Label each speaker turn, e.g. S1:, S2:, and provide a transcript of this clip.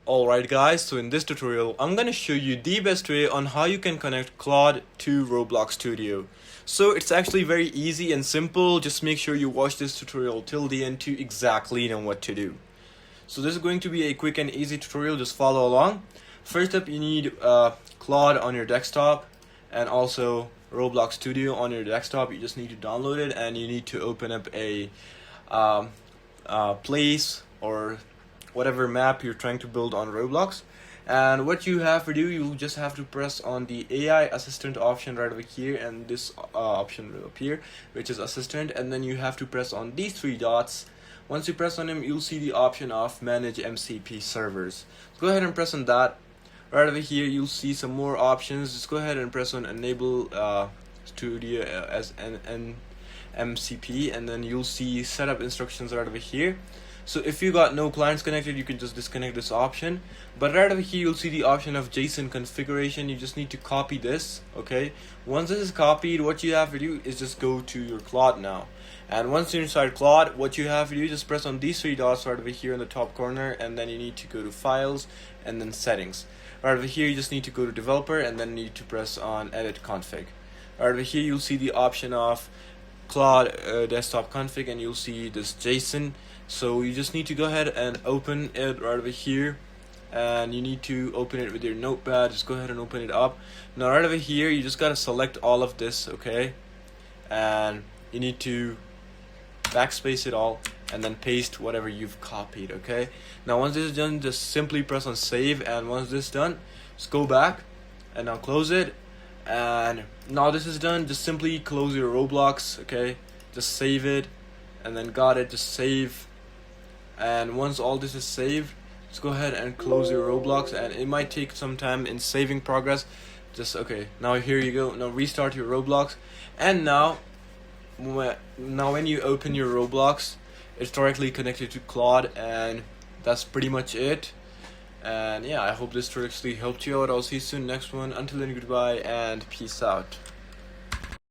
S1: Alright guys, so in this tutorial I'm gonna show you the best way on how you can connect Claude to Roblox Studio. So it's actually very easy and simple. Just make sure you watch this tutorial till the end to exactly know what to do. So this is going to be a quick and easy tutorial, just follow along. First up, you need Claude on your desktop and also Roblox Studio on your desktop. You just need to download it and you need to open up a place or whatever map you're trying to build on Roblox. And what you have to do, you just have to press on the AI assistant option right over here, and this option will appear, which is assistant, and then you have to press on these three dots. Once you press on them, you'll see the option of manage MCP servers. Go ahead and press on that. Right over here you'll see some more options. Just go ahead and press on enable Studio as an MCP, and then you'll see setup instructions right over here. So if you got no clients connected, you can just disconnect this option. But right over here you'll see the option of JSON configuration. You just need to copy this. Okay, once this is copied, what you have to do is just go to your Claude now, and once you're inside Claude, what you have to do, just press on these three dots right over here in the top corner, and then you need to go to files and then settings. Right over here you just need to go to developer and then need to press on edit config. Right over here you'll see the option of Claude Desktop config, and you'll see this JSON. So you just need to go ahead and open it right over here, and you need to open it with your notepad. Just go ahead and open it up. Now right over here you just gotta select all of this, okay, and you need to backspace it all and then paste whatever you've copied. Okay, now once this is done, just simply press on save, and once this is done, just go back and now close it. And now this is done, just simply close your Roblox. Okay, just save it, and then got it, just save. And once all this is saved, just go ahead and close your Roblox, and it might take some time in saving progress. Just okay, now here you go. Now restart your Roblox, and now when you open your Roblox, it's directly connected to Claude, and that's pretty much it. And yeah, I hope this tutorial actually helped you out. I'll see you soon next one. Until then, goodbye and peace out.